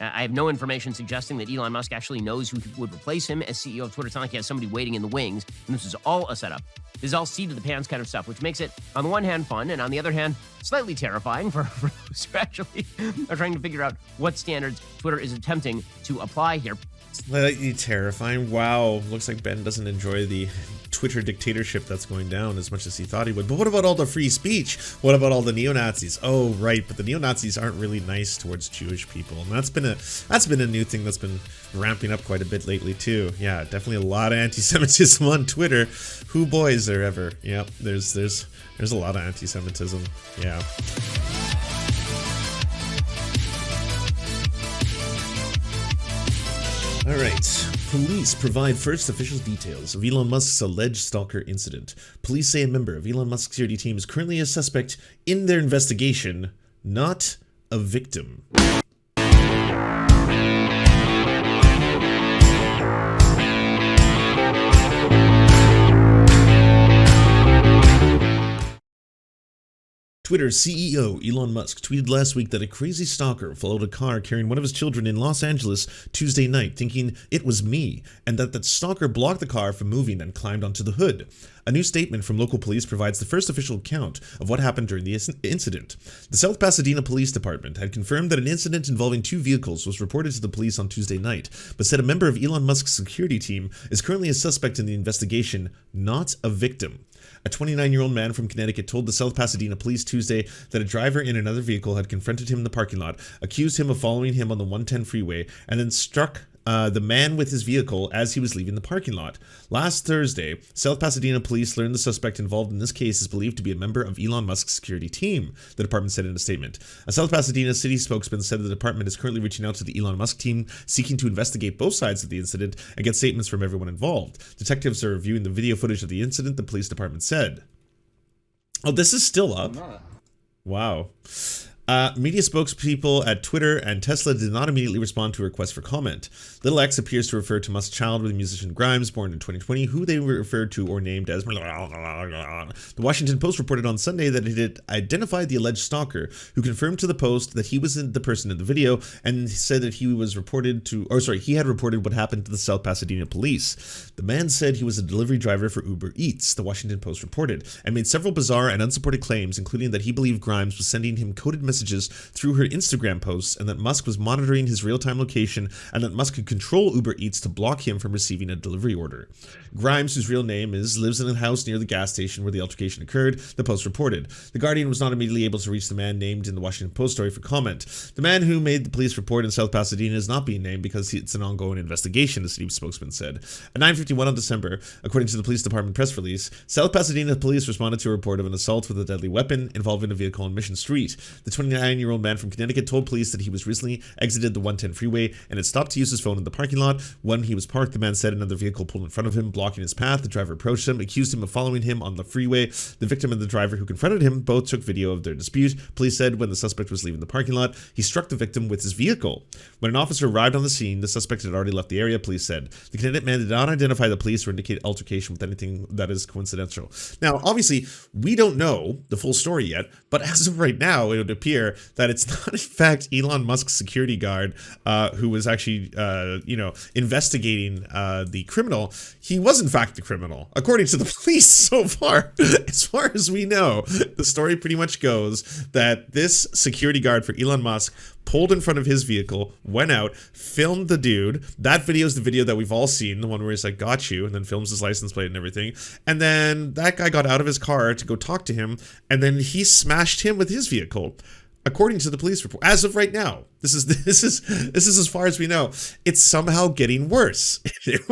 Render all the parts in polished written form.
I have no information suggesting that Elon Musk actually knows who would replace him as CEO of Twitter. It's not like he has somebody waiting in the wings, and this is all a setup. This is all seat of the pants kind of stuff, which makes it, on the one hand, fun, and on the other hand, slightly terrifying for those who actually are trying to figure out what standards Twitter is attempting to apply here. Slightly terrifying. Wow. Looks like Ben doesn't enjoy the Twitter dictatorship that's going down as much as he thought he would. But what about all the free speech? What about all the neo-Nazis? Oh, right. But the neo-Nazis aren't really nice towards Jewish people. And that's been a new thing that's been ramping up quite a bit lately too. Yeah, definitely a lot of anti-Semitism on Twitter. Who boys there ever? Yep, there's a lot of anti-Semitism. Yeah. All right. Police provide first official details of Elon Musk's alleged stalker incident. Police say a member of Elon Musk's security team is currently a suspect in their investigation, not a victim. Twitter's CEO Elon Musk tweeted last week that a crazy stalker followed a car carrying one of his children in Los Angeles Tuesday night, thinking it was me, and that stalker blocked the car from moving and climbed onto the hood. A new statement from local police provides the first official account of what happened during the incident. The South Pasadena Police Department had confirmed that an incident involving two vehicles was reported to the police on Tuesday night, but said a member of Elon Musk's security team is currently a suspect in the investigation, not a victim. A 29-year-old man from Connecticut told the South Pasadena Police Tuesday that a driver in another vehicle had confronted him in the parking lot, accused him of following him on the 110 freeway, and then struck the man with his vehicle as he was leaving the parking lot. Last Thursday, South Pasadena police learned the suspect involved in this case is believed to be a member of Elon Musk's security team, the department said in a statement. A South Pasadena city spokesman said the department is currently reaching out to the Elon Musk team, seeking to investigate both sides of the incident and get statements from everyone involved. Detectives are reviewing the video footage of the incident, the police department said. Oh, this is still up? Wow. Media spokespeople at Twitter and Tesla did not immediately respond to a request for comment. Little X appears to refer to Musk's child with musician Grimes, born in 2020, who they referred to or named as... The Washington Post reported on Sunday that it had identified the alleged stalker, who confirmed to the Post that he was the person in the video and said that he had reported what happened to the South Pasadena police. The man said he was a delivery driver for Uber Eats, the Washington Post reported, and made several bizarre and unsupported claims, including that he believed Grimes was sending him coded messages through her Instagram posts, and that Musk was monitoring his real-time location, and that Musk could control Uber Eats to block him from receiving a delivery order. Grimes, whose real name lives in a house near the gas station where the altercation occurred, the Post reported. The Guardian was not immediately able to reach the man named in the Washington Post story for comment. The man who made the police report in South Pasadena is not being named because it's an ongoing investigation, the city spokesman said. At 9:51 on December, according to the police department press release, South Pasadena police responded to a report of an assault with a deadly weapon involving a vehicle on Mission Street. The 29-year-old man from Connecticut told police that he was recently exited the 110 freeway and had stopped to use his phone in the parking lot. When he was parked, the man said another vehicle pulled in front of him, blocking his path. The driver approached him, accused him of following him on the freeway. The victim and the driver who confronted him both took video of their dispute. Police said when the suspect was leaving the parking lot, he struck the victim with his vehicle. When an officer arrived on the scene, the suspect had already left the area, police said. The Connecticut man did not identify the police or indicate altercation with anything that is coincidental. Now, obviously, we don't know the full story yet, but as of right now, it would appear that it's not in fact Elon Musk's security guard who was actually, investigating the criminal. He was in fact the criminal, according to the police so far. As far as we know, the story pretty much goes that this security guard for Elon Musk pulled in front of his vehicle, went out, filmed the dude. That video is the video that we've all seen, the one where he's like, got you, and then films his license plate and everything. And then that guy got out of his car to go talk to him, and then he smashed him with his vehicle. According to the police report, as of right now, this is as far as we know. It's somehow getting worse. It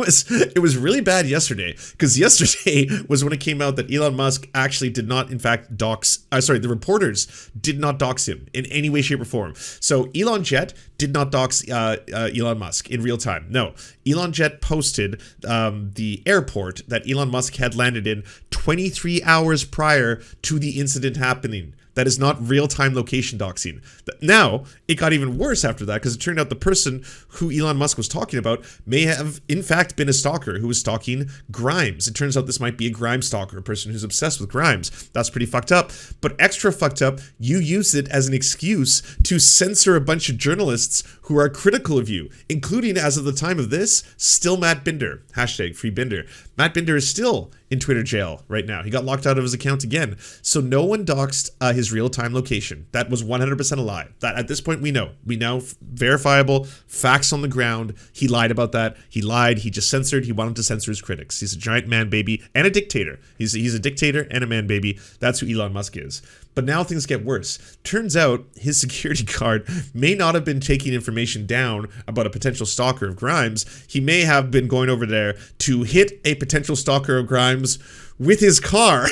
was really bad yesterday, because yesterday was when it came out that Elon Musk actually did not, in fact, the reporters did not dox him in any way, shape, or form. So Elon Jet did not dox Elon Musk in real time. No, Elon Jet posted the airport that Elon Musk had landed in 23 hours prior to the incident happening. That is not real-time location doxing. Now, it got even worse after that because it turned out the person who Elon Musk was talking about may have, in fact, been a stalker who was stalking Grimes. It turns out this might be a Grimes stalker, a person who's obsessed with Grimes. That's pretty fucked up. But extra fucked up, you use it as an excuse to censor a bunch of journalists who are critical of you, including, as of the time of this, still Matt Binder. Hashtag free Binder. Matt Binder is still in Twitter jail right now. He got locked out of his account again. So no one doxed his real-time location. That was 100% a lie. That at this point we know. We know verifiable facts on the ground. He lied about that. He lied. He just censored. He wanted to censor his critics. He's a giant man baby and a dictator. He's a dictator and a man baby. That's who Elon Musk is. But now things get worse. Turns out his security guard may not have been taking information down about a potential stalker of Grimes. He may have been going over there to hit a potential stalker of Grimes with his car.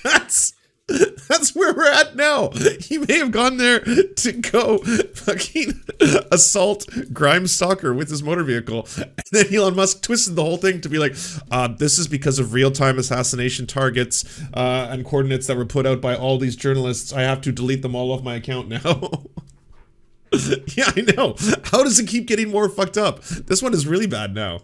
That's where we're at now. He may have gone there to go fucking assault Grimes stalker with his motor vehicle. And then Elon Musk twisted the whole thing to be like, this is because of real-time assassination targets and coordinates that were put out by all these journalists. I have to delete them all off my account now. Yeah, I know. How does it keep getting more fucked up? This one is really bad now.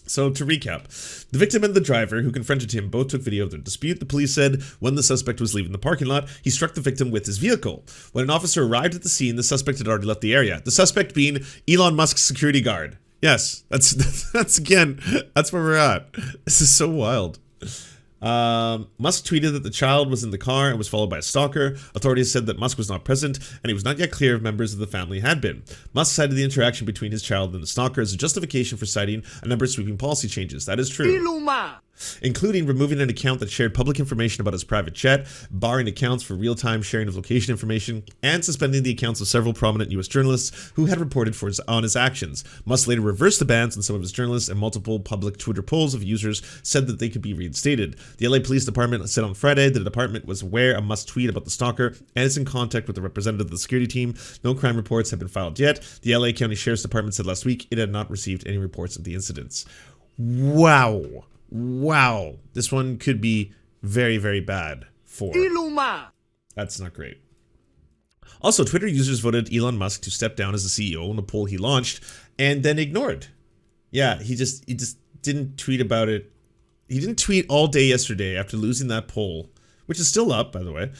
So to recap, the victim and the driver who confronted him both took video of their dispute. The police said when the suspect was leaving the parking lot, he struck the victim with his vehicle. When an officer arrived at the scene, the suspect had already left the area. The suspect being Elon Musk's security guard. Yes, that's where we're at. This is so wild. Musk tweeted that the child was in the car and was followed by a stalker. Authorities said that Musk was not present and it was not yet clear if members of the family had been. Musk cited the interaction between his child and the stalker as a justification for citing a number of sweeping policy changes. That is true. Including removing an account that shared public information about his private jet, barring accounts for real-time sharing of location information, and suspending the accounts of several prominent U.S. journalists who had reported on his actions. Musk later reversed the bans on some of his journalists, and multiple public Twitter polls of users said that they could be reinstated. The LA Police Department said on Friday that the department was aware of Musk's tweet about the stalker and is in contact with the representative of the security team. No crime reports have been filed yet. The LA County Sheriff's Department said last week it had not received any reports of the incidents. Wow. Wow, this one could be very, very bad for... That's not great. Also, Twitter users voted Elon Musk to step down as the CEO in a poll he launched and then ignored. Yeah, he just didn't tweet about it. He didn't tweet all day yesterday after losing that poll, which is still up, by the way.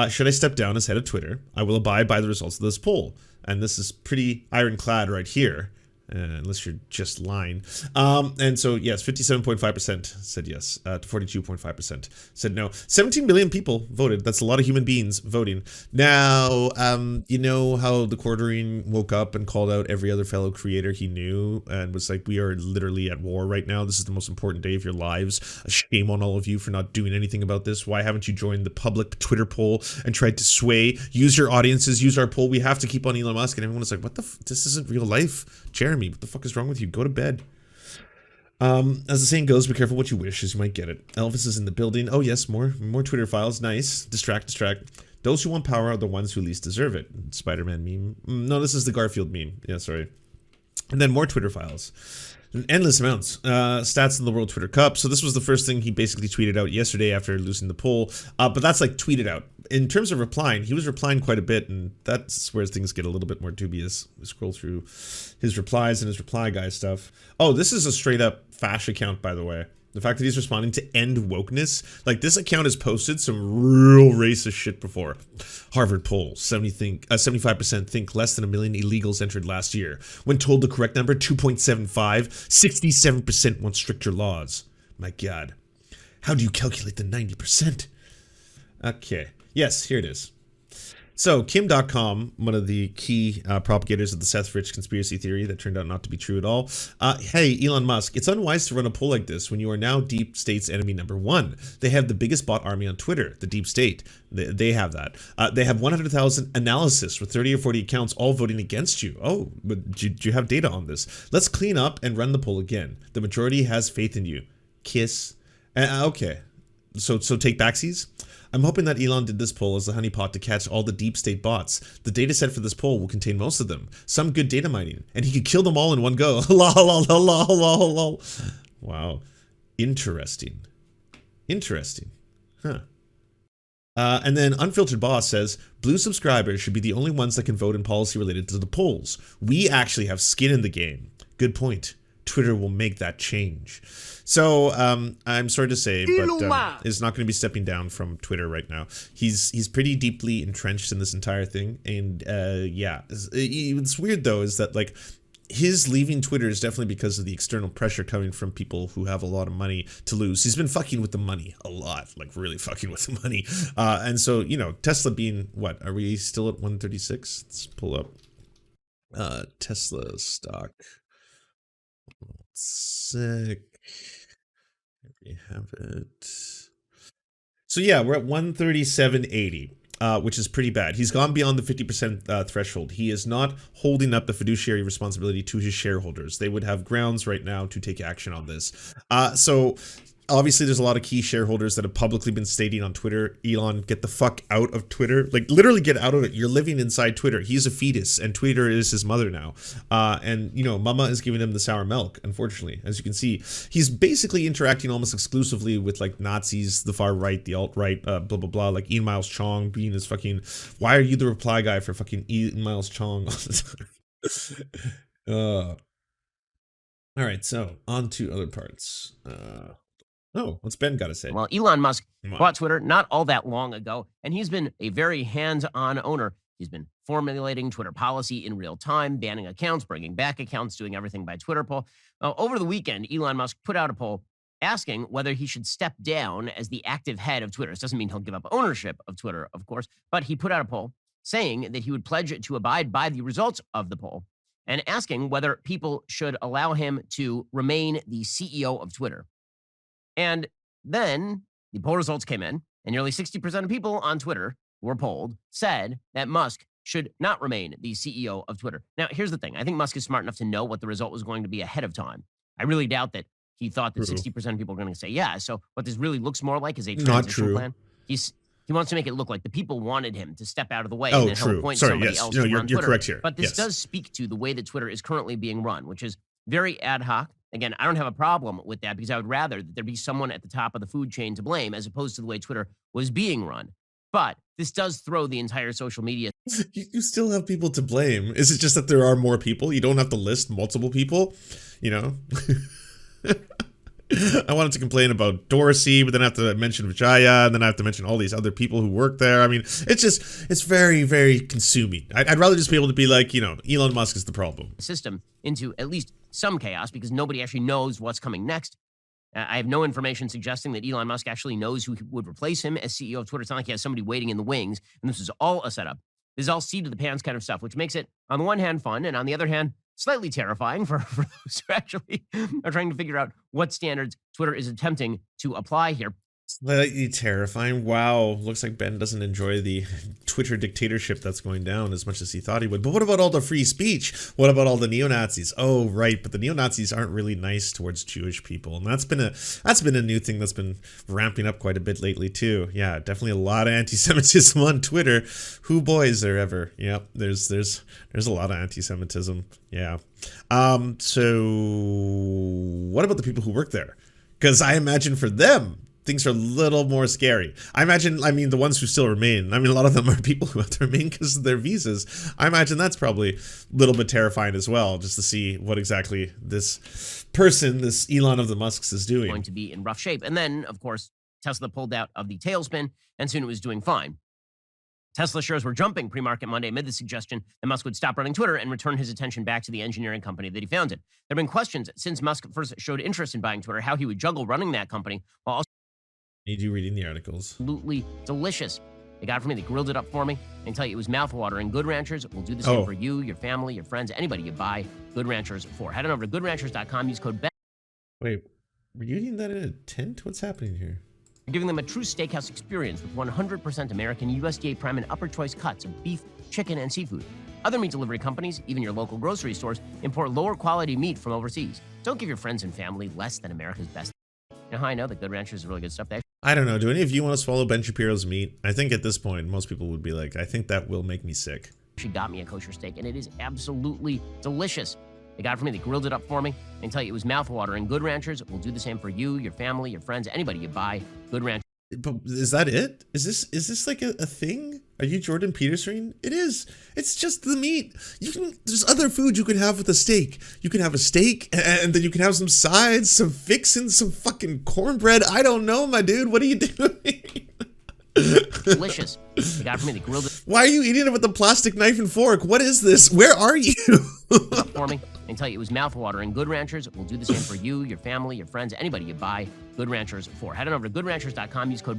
Should I step down as head of Twitter? I will abide by the results of this poll. And this is pretty ironclad right here. Unless you're just lying. And so, yes, 57.5% said yes, to 42.5% said no. 17 million people voted. That's a lot of human beings voting. Now, you know how the Quartering woke up and called out every other fellow creator he knew and was like, we are literally at war right now. This is the most important day of your lives. Shame on all of you for not doing anything about this. Why haven't you joined the public Twitter poll and tried to sway? Use your audiences, use our poll. We have to keep on Elon Musk. And everyone was like, what the this isn't real life. Jeremy, what the fuck is wrong with you? Go to bed. As the saying goes, be careful what you wish, as you might get it. Elvis is in the building. Oh yes, more Twitter files. Nice. Distract. Those who want power are the ones who least deserve it. Spider-Man meme. No, this is the Garfield meme. Yeah, sorry. And then more Twitter files. Endless amounts. Stats in the World Twitter Cup. So this was the first thing he basically tweeted out yesterday after losing the poll. But that's like tweeted out. In terms of replying, he was replying quite a bit, and that's where things get a little bit more dubious. We scroll through his replies and his reply guy stuff. Oh, this is a straight up Fash account, by the way. The fact that he's responding to end wokeness. Like, this account has posted some real racist shit before. Harvard poll, 75% think less than 1 million illegals entered last year. When told the correct number, 2.75, 67% want stricter laws. My God. How do you calculate the 90%? Okay. Yes, here it is. So, Kim.com, one of the key propagators of the Seth Rich conspiracy theory that turned out not to be true at all. Hey, Elon Musk, it's unwise to run a poll like this when you are now Deep State's enemy number one. They have the biggest bot army on Twitter, the Deep State. They have that. They have 100,000 analysts with 30 or 40 accounts all voting against you. Oh, but do you have data on this? Let's clean up and run the poll again. The majority has faith in you. Kiss. Okay. So take backsies? I'm hoping that Elon did this poll as a honeypot to catch all the deep state bots. The data set for this poll will contain most of them. Some good data mining. And he could kill them all in one go. Wow. Interesting. Huh. And then Unfiltered Boss says, blue subscribers should be the only ones that can vote in policy related to the polls. We actually have skin in the game. Good point. Twitter will make that change. So I'm sorry to say, but is not going to be stepping down from Twitter right now. He's pretty deeply entrenched in this entire thing. And yeah, it's weird though, is that like, his leaving Twitter is definitely because of the external pressure coming from people who have a lot of money to lose. He's been fucking with the money a lot, like really fucking with the money. And so, you know, Tesla being, what, are we still at 136? Let's pull up Tesla stock. Sick. There we have it. So yeah, we're at 137.80. Which is pretty bad. He's gone beyond the 50% threshold. He is not holding up the fiduciary responsibility to his shareholders. They would have grounds right now to take action on this. So obviously there's a lot of key shareholders that have publicly been stating on Twitter, Elon, get the fuck out of Twitter. Like literally get out of it. You're living inside Twitter. He's a fetus and Twitter is his mother now. And you know, Mama is giving him the sour milk, unfortunately. As you can see, he's basically interacting almost exclusively with like Nazis, the far right, the alt-right, blah, blah, blah. Like Ian Miles Chong being his fucking, why are you the reply guy for fucking Ian Miles Chong all the time? All right, so on to other parts. Oh, what's Ben got to say? Well, Elon Musk bought Twitter not all that long ago, and he's been a very hands-on owner. He's been formulating Twitter policy in real time, banning accounts, bringing back accounts, doing everything by Twitter poll. Over the weekend, Elon Musk put out a poll asking whether he should step down as the active head of Twitter. This doesn't mean he'll give up ownership of Twitter, of course, but he put out a poll saying that he would pledge to abide by the results of the poll and asking whether people should allow him to remain the CEO of Twitter. And then the poll results came in, and nearly 60% of people on Twitter who were polled said that Musk should not remain the CEO of Twitter. Now, here's the thing. I think Musk is smart enough to know what the result was going to be ahead of time. I really doubt that he thought that 60% of people were going to say yeah. So what this really looks more like is a transition plan. He wants to make it look like the people wanted him to step out of the way and then he'll appoint somebody else to run Twitter. You're correct here. But this does speak to the way that Twitter is currently being run, which is very ad hoc. Again, I don't have a problem with that because I would rather that there be someone at the top of the food chain to blame as opposed to the way Twitter was being run. But this does throw the entire social media. You still have people to blame. Is it just that there are more people? You don't have to list multiple people, you know? I wanted to complain about Dorsey, but then I have to mention Vijaya, and then I have to mention all these other people who work there. I mean, it's very, very consuming. I'd rather just be able to be like, you know, Elon Musk is the problem. System into at least some chaos because nobody actually knows what's coming next. I have no information suggesting that Elon Musk actually knows who would replace him as CEO of Twitter. It's not like he has somebody waiting in the wings, and this is all a setup. This is all seat of the pants kind of stuff, which makes it, on the one hand, fun, and on the other hand, slightly terrifying for those who actually are trying to figure out what standards Twitter is attempting to apply here. Slightly terrifying. Wow. Looks like Ben doesn't enjoy the Twitter dictatorship that's going down as much as he thought he would. But what about all the free speech? What about all the neo-Nazis? Oh, right. But the neo-Nazis aren't really nice towards Jewish people. And that's been a new thing that's been ramping up quite a bit lately too. Yeah, definitely a lot of anti-Semitism on Twitter. Who boys there ever? Yep, there's a lot of anti-Semitism. Yeah. So what about the people who work there? Because I imagine for them, things are a little more scary. I mean, the ones who still remain, I mean, a lot of them are people who have to remain because of their visas. I imagine that's probably a little bit terrifying as well, just to see what exactly this person, this Elon of the Musks, is doing. Going to be in rough shape. And then, of course, Tesla pulled out of the tailspin, and soon it was doing fine. Tesla shares were jumping pre-market Monday amid the suggestion that Musk would stop running Twitter and return his attention back to the engineering company that he founded. There have been questions since Musk first showed interest in buying Twitter, how he would juggle running that company while also Need you reading the articles. Absolutely delicious. They got it for me. They grilled it up for me. And tell you it was mouthwatering. Good Ranchers will do the same for you, your family, your friends, anybody you buy Good Ranchers for. Head on over to goodranchers.com. Use code BEN. Wait, were you eating that in a tent? What's happening here? You're giving them a true steakhouse experience with 100% American USDA prime and upper choice cuts of beef, chicken, and seafood. Other meat delivery companies, even your local grocery stores, import lower quality meat from overseas. Don't give your friends and family less than America's best. You know how I know that Good Ranchers is really good stuff? I don't know. Do any of you want to swallow Ben Shapiro's meat? I think at this point, most people would be like, I think that will make me sick. She got me a kosher steak, and it is absolutely delicious. They got it for me. They grilled it up for me. And tell you it was mouthwatering. Good Ranchers will do the same for you, your family, your friends, anybody you buy Good Ranchers. But is that it? Is this like a thing? Are you Jordan Peterson? It is. It's just the meat. There's other food you could have with a steak. You can have a steak and then you can have some sides, some fixins, some fucking cornbread. I don't know, my dude. What are you doing? Delicious. They got it for me. They grilled it Why are you eating it with a plastic knife and fork? What is this? Where are you? for me. I can tell you it was mouthwatering. Good Ranchers will do the same for you, your family, your friends, anybody you buy Good Ranchers for. Head on over to goodranchers.com. Use code.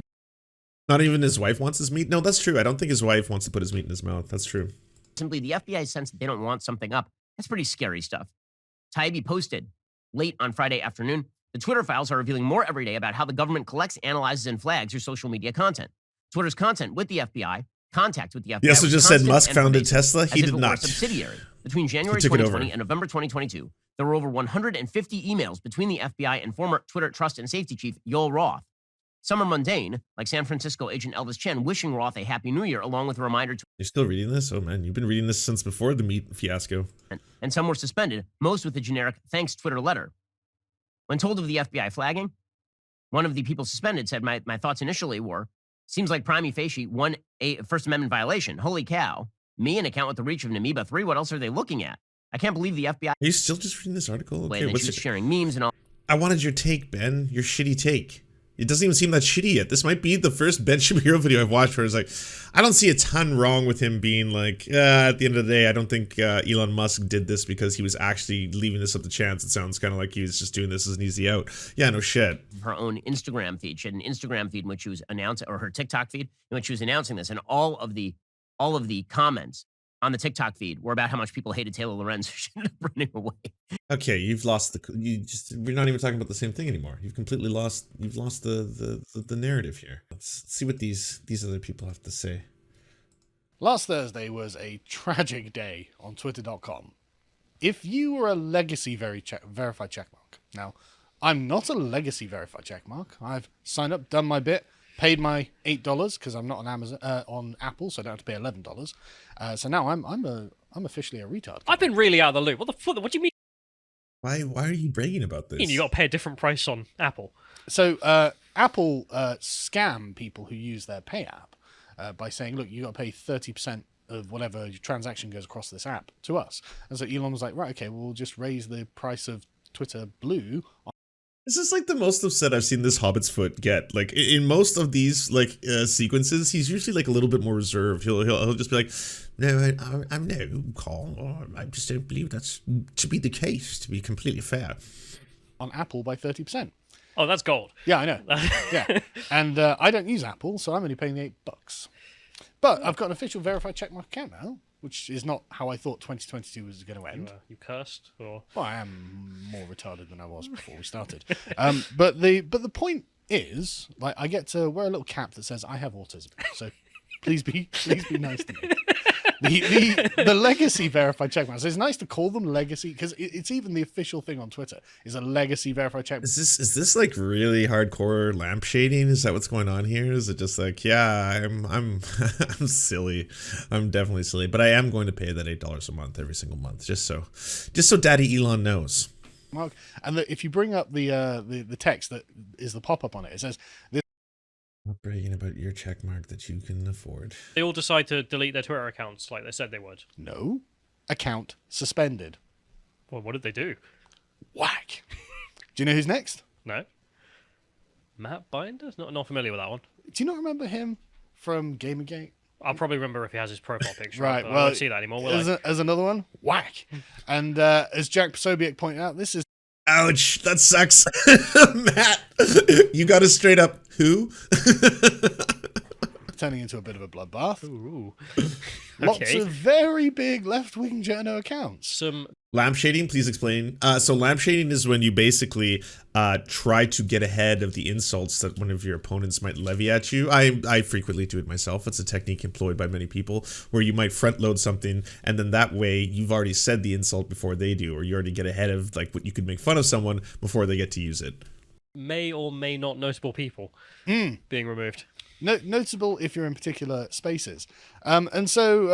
Not even his wife wants his meat? No, that's true. I don't think his wife wants to put his meat in his mouth. That's true. Simply, the FBI sense that they don't want something up. That's pretty scary stuff. Taibbi posted late on Friday afternoon. The Twitter files are revealing more every day about how the government collects, analyzes, and flags your social media content. Twitter's content with the FBI, contact with the FBI. He also just said Musk founded Tesla. He did not. Subsidiary. Between January 2020 and November 2022, there were over 150 emails between the FBI and former Twitter trust and safety chief Yoel Roth. Some are mundane, like San Francisco agent Elvis Chen wishing Roth a happy new year, along with a reminder to... You're still reading this? Oh man, you've been reading this since before the meat fiasco. And some were suspended, most with a generic thanks Twitter letter. When told of the FBI flagging, one of the people suspended said, my thoughts initially were, seems like prima facie a First Amendment violation. Holy cow. Me, an account with the reach of Namiba 3, what else are they looking at? I can't believe the FBI... Are you still just reading this article? Okay, and she's sharing memes and all... I wanted your take, Ben. Your shitty take. It doesn't even seem that shitty yet. This might be the first Ben Shapiro video I've watched where it's like, I don't see a ton wrong with him being like, at the end of the day, I don't think Elon Musk did this because he was actually leaving this up to chance. It sounds kind of like he was just doing this as an easy out. Yeah, no shit. Her own Instagram feed. She had an Instagram feed in which she was announcing, or her TikTok feed in which she was announcing this. And all of the comments on the TikTok feed were about how much people hated Taylor Lorenz. She ended up running away. Okay, you've lost we're not even talking about the same thing anymore. You've completely lost the narrative here. Let's see what these other people have to say. Last Thursday was a tragic day on twitter.com. If you were a legacy verified checkmark. Now, I'm not a legacy verified checkmark. I've signed up, done my bit, paid my $8 because I'm not on Amazon on Apple, so I don't have to pay $11. So now I'm officially a retard. I've been really out of the loop. What the fuck? What do you mean? Why are you bragging about this? You got to pay a different price on Apple. So Apple scam people who use their pay app by saying, look, you got to pay 30% of whatever your transaction goes across this app to us. And so Elon was like, right, okay, we'll just raise the price of Twitter Blue. This is like the most upset I've seen this Hobbit's foot get. Like in most of these sequences, he's usually like a little bit more reserved. He'll just be like, "No, I'm no call. I just don't believe that's to be the case. To be completely fair." On Apple by 30%. Oh, that's gold. Yeah, I know. Yeah, and I don't use Apple, so I'm only paying the $8. But I've got an official verified checkmark account now, which is not how I thought 2022 was going to end. You cursed, or well, I am more retarded than I was before we started. But the point is, like, I get to wear a little cap that says I have autism. So please be nice to me. The legacy verified checkmark. So it's nice to call them legacy because it's even the official thing on Twitter is a legacy verified checkmark. Is this like really hardcore lampshading? Is that what's going on here? Is it just like, yeah, I'm silly. I'm definitely silly, but I am going to pay that $8 a month every single month just so Daddy Elon knows. Mark, and if you bring up the text that is the pop up on it, it says. Not bragging about your check mark that you can afford. They all decide to delete their Twitter accounts like they said they would. No. Account suspended. Well, what did they do? Whack. Do you know who's next? No. Matt Binder? Not familiar with that one. Do you not remember him from Gamergate? I'll probably remember if he has his profile picture. Right, Well, well, I won't see that anymore, will I? As another one, whack. And as Jack Posobiec pointed out, this is... Ouch, that sucks. Matt, you got a straight up who? turning into a bit of a bloodbath. Ooh. Lots Okay. of very big left-wing journo accounts. Some Lampshading, please explain. So lampshading is when you basically try to get ahead of the insults that one of your opponents might levy at you. I frequently do it myself. It's a technique employed by many people where you might front load something and then that way you've already said the insult before they do, or you already get ahead of like what you could make fun of someone before they get to use it. may or may not noticeable people being removed. Notable if you're in particular spaces. And so,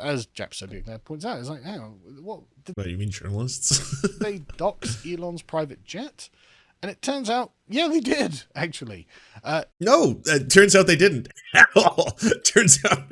as Jack Posobiec there points out, it's like, hang on, what? Did What, you mean journalists? they dox Elon's private jet? And it turns out, yeah, they did, actually. No, it turns out they didn't at all. Turns out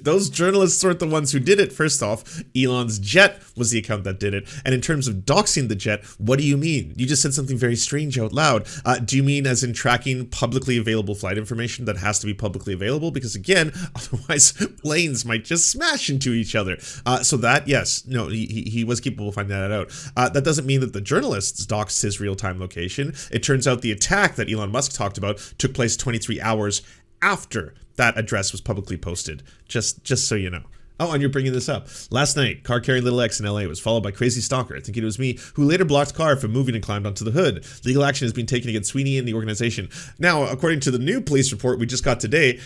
those journalists weren't the ones who did it. First off, Elon's jet was the account that did it. And in terms of doxing the jet, what do you mean? You just said something very strange out loud. Do you mean as in tracking publicly available flight information that has to be publicly available? Because again, otherwise planes might just smash into each other. So that, yes, no, he was capable of finding that out. That doesn't mean that the journalists doxed his real-time location. It turns out the attack that Elon Musk talked about took place 23 hours after that address was publicly posted, just so you know. Oh, and you're bringing this up. Last night, car carrying little X in LA was followed by crazy stalker, thinking it was me, who later blocked car from moving and climbed onto the hood. Legal action has been taken against Sweeney and the organization. Now, according to the new police report we just got today,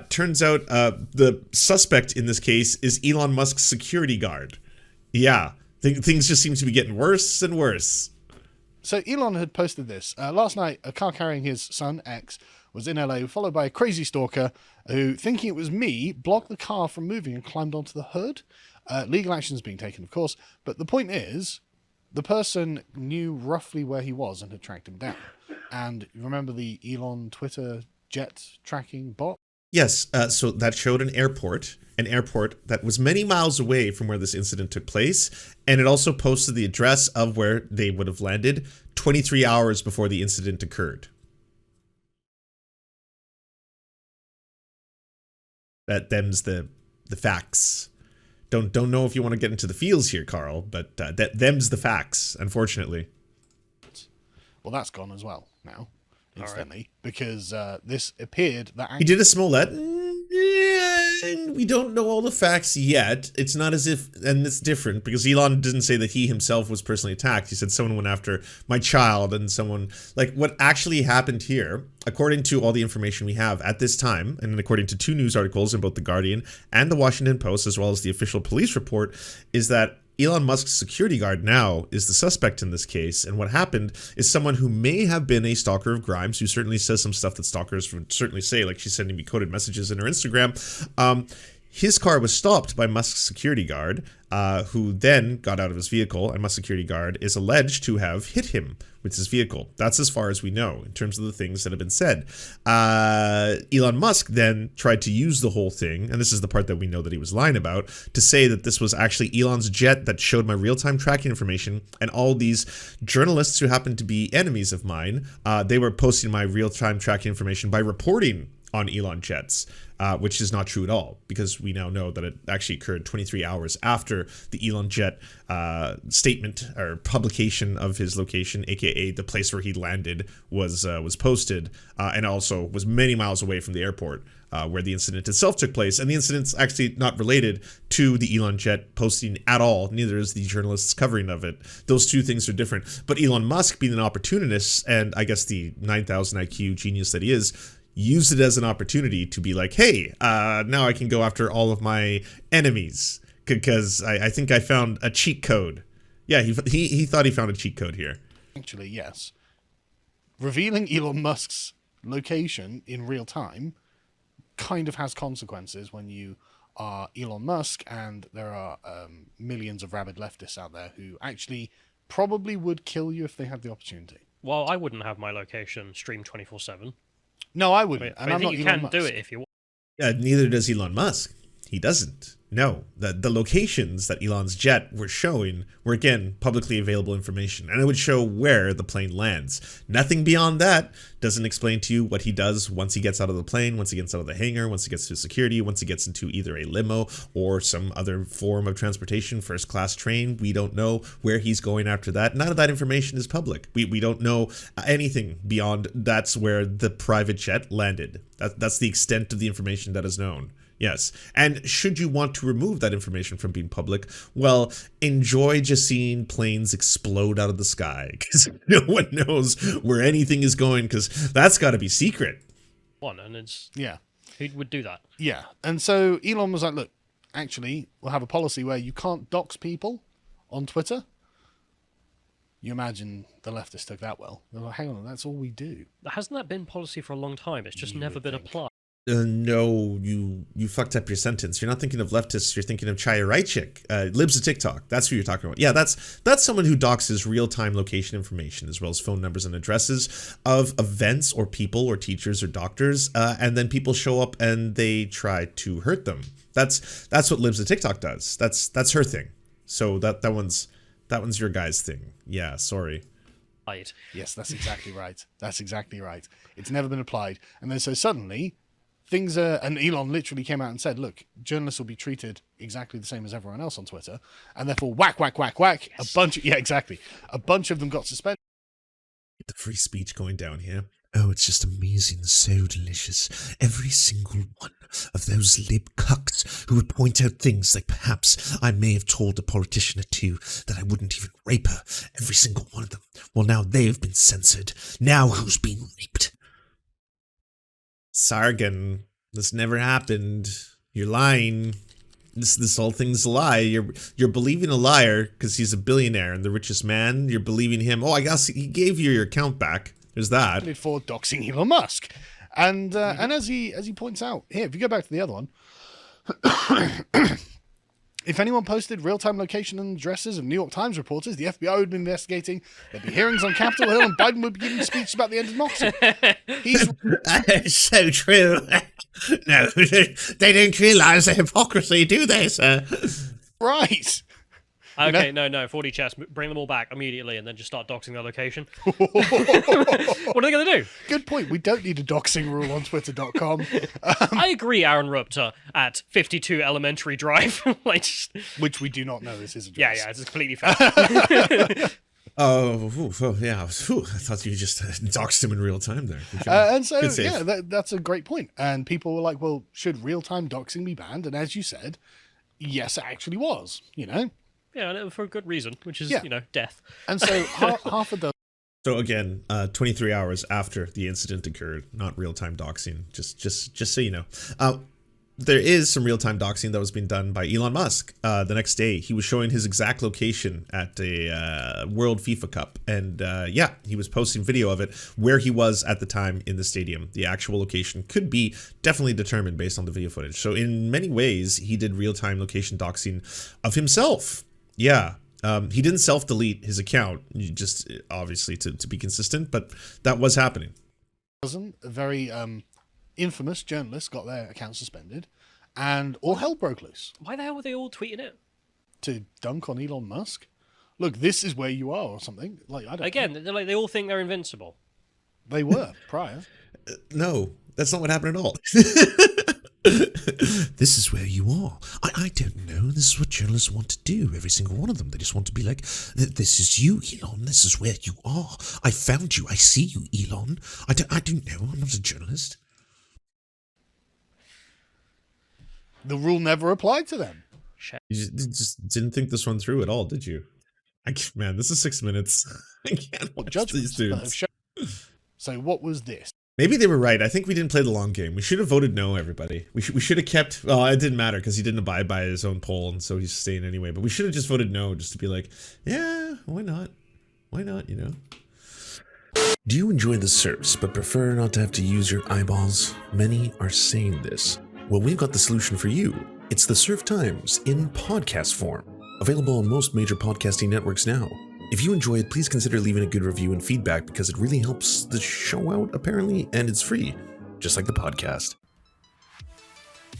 turns out the suspect in this case is Elon Musk's security guard. Yeah, things just seem to be getting worse and worse. So Elon had posted this. Last night, a car carrying his son, X, was in LA, followed by a crazy stalker who, thinking it was me, blocked the car from moving and climbed onto the hood. Legal action is being taken, of course, but the point is, the person knew roughly where he was and had tracked him down. And remember the Elon Twitter jet tracking bot? Yes, so that showed an airport that was many miles away from where this incident took place, and it also posted the address of where they would have landed 23 hours before the incident occurred. Them's the facts. Don't know if you want to get into the feels here, Carl, but them's the facts, unfortunately. Well, that's gone as well now, instantly, because this appeared that... He did a Smollett. Yeah, we don't know all the facts yet. It's not as if, and it's different because Elon didn't say that he himself was personally attacked. He said someone went after my child and someone, like what actually happened here, according to all the information we have at this time, and according to 2 news articles in both The Guardian and The Washington Post, as well as the official police report, is that Elon Musk's security guard now is the suspect in this case, and what happened is someone who may have been a stalker of Grimes, who certainly says some stuff that stalkers would certainly say, like she's sending me coded messages in her Instagram. His car was stopped by Musk's security guard, who then got out of his vehicle, and Musk's security guard is alleged to have hit him with his vehicle. That's as far as we know in terms of the things that have been said. Elon Musk then tried to use the whole thing, and this is the part that we know that he was lying about, to say that this was actually Elon's jet that showed my real-time tracking information, and all these journalists who happen to be enemies of mine, they were posting my real-time tracking information by reporting on Elon jets, which is not true at all, because we now know that it actually occurred 23 hours after the Elon jet statement or publication of his location, aka the place where he landed, was posted, and also was many miles away from the airport where the incident itself took place. And the incident's actually not related to the Elon jet posting at all. Neither is the journalists' covering of it. Those two things are different. But Elon Musk, being an opportunist, and I guess the 9,000 IQ genius that he is, used it as an opportunity to be like, hey, now I can go after all of my enemies because I think I found a cheat code. Yeah, he thought he found a cheat code here. Actually, yes. Revealing Elon Musk's location in real time kind of has consequences when you are Elon Musk, and there are millions of rabid leftists out there who actually probably would kill you if they had the opportunity. Well, I wouldn't have my location streamed 24/7. No, I wouldn't. I think you can do it if you want. Neither does Elon Musk. He doesn't. No, the locations that Elon's jet were showing were, again, publicly available information, and it would show where the plane lands. Nothing beyond that. Doesn't explain to you what he does once he gets out of the plane, once he gets out of the hangar, once he gets to security, once he gets into either a limo or some other form of transportation, first-class train. We don't know where he's going after that. None of that information is public. We don't know anything beyond that's where the private jet landed. That's the extent of the information that is known. Yes, and should you want to remove that information from being public, well, enjoy just seeing planes explode out of the sky, because no one knows where anything is going, because that's got to be secret. And it's... Yeah. Who would do that? Yeah, and so Elon was like, look, actually, we'll have a policy where you can't dox people on Twitter. You imagine the leftists took that well. They're like, hang on, that's all we do. Hasn't that been policy for a long time? It's just never been applied. No, you fucked up your sentence. You're not thinking of leftists. You're thinking of Chaya Raichik, libs of TikTok. That's who you're talking about. Yeah, that's someone who doxes real-time location information as well as phone numbers and addresses of events or people or teachers or doctors, and then people show up and they try to hurt them. That's what libs of TikTok does. That's her thing. So that one's your guy's thing. Yeah, sorry. Right. Yes, that's exactly right. That's exactly right. It's never been applied. And then so suddenly things are, and Elon literally came out and said, look, journalists will be treated exactly the same as everyone else on Twitter. And therefore, whack, whack, whack, whack. Yes. A bunch of them got suspended. The free speech going down here. Oh, it's just amazing, so delicious. Every single one of those lib cucks who would point out things like perhaps I may have told a politician or two that I wouldn't even rape her. Every single one of them. Well, now they've been censored. Now who's been raped? Sargon, this never happened. You're lying. This whole thing's a lie. You're believing a liar because he's a billionaire and the richest man. You're believing him. Oh, I guess he gave you your account back. There's that. For doxing Elon Musk. And as he points out, here, if you go back to the other one, if anyone posted real-time location and addresses of New York Times reporters, the FBI would be investigating. There'd be hearings on Capitol Hill, and Biden would be giving speeches about the end of doxing. It's so true. No, they don't realize the hypocrisy, do they, sir? Right. Okay, no, 40 chess, bring them all back immediately and then just start doxing their location. What are they going to do? Good point. We don't need a doxing rule on Twitter.com. I agree, Aaron Rupta at 52 Elementary Drive. Which we do not know is his Yeah, address. it's completely fair. Oh, yeah. I thought you just doxed him in real time there. And so, yeah, that's a great point. And people were like, well, should real-time doxing be banned? And as you said, yes, it actually was, you know? Yeah, for a good reason, which is, death. And so half of those... So again, 23 hours after the incident occurred, not real-time doxing, just so you know. There is some real-time doxing that was being done by Elon Musk. The next day, he was showing his exact location at a World FIFA Cup. And yeah, he was posting video of it, where he was at the time in the stadium. The actual location could be definitely determined based on the video footage. So in many ways, he did real-time location doxing of himself. Yeah. He didn't self-delete his account, just obviously to be consistent, but that was happening. A very infamous journalist got their account suspended, and all hell broke loose. Why the hell were they all tweeting it? To dunk on Elon Musk? Look, this is where you are, or something. Like, I don't know. They all think they're invincible. They were prior. No, that's not what happened at all. This is where you are. I don't know. This is what journalists want to do. Every single one of them. They just want to be like, this is you, Elon. This is where you are. I found you. I see you, Elon. I don't know. I'm not a journalist. The rule never applied to them. You just didn't think this one through at all, did you? Man, this is 6 minutes. I can't watch these dudes. So what was this? Maybe they were right. I think we didn't play the long game. We should have voted no, everybody. We should have kept... Well, it didn't matter because he didn't abide by his own poll, and so he's staying anyway. But we should have just voted no, just to be like, yeah, why not? Why not, you know? Do you enjoy the Serfs, but prefer not to have to use your eyeballs? Many are saying this. Well, we've got the solution for you. It's the Serf Times in podcast form. Available on most major podcasting networks now. If you enjoy it, please consider leaving a good review and feedback because it really helps the show out, apparently, and it's free, just like the podcast.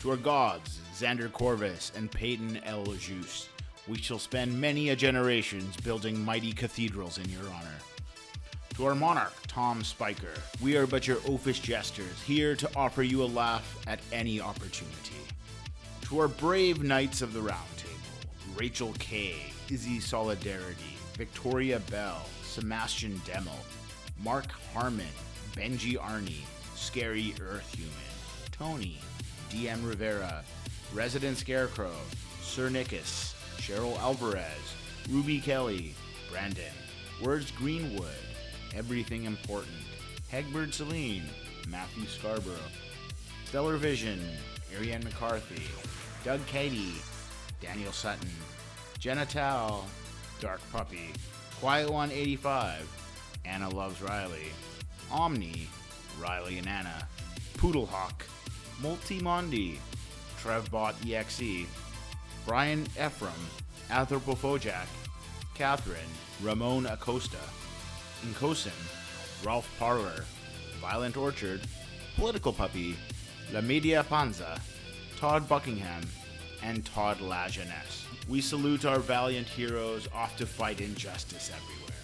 To our gods, Xander Corvus and Peyton L. Juste, we shall spend many a generations building mighty cathedrals in your honor. To our monarch, Tom Spiker, we are but your oafish jesters, here to offer you a laugh at any opportunity. To our brave knights of the Round Table, Rachel K., Izzy Solidarity, Victoria Bell, Sebastian Demmel, Mark Harmon, Benji Arney, Scary Earth Human, Tony, DM Rivera, Resident Scarecrow, Sir Nickus, Cheryl Alvarez, Ruby Kelly, Brandon, Words Greenwood, Everything Important, Hegbert Celine, Matthew Scarborough, Stellar Vision, Ariane McCarthy, Doug Cady, Daniel Sutton, Jenna Tao, Dark Puppy, Quiet One 85, Anna Loves Riley, Omni, Riley and Anna, Poodlehawk, Multimondi, TrevBotEXE, Brian Ephraim, Anthropophojak, Catherine, Ramon Acosta, Incosin, Ralph Parler, Violent Orchard, Political Puppy, La Media Panza, Todd Buckingham, and Todd La Jeunesse. We salute our valiant heroes off to fight injustice everywhere.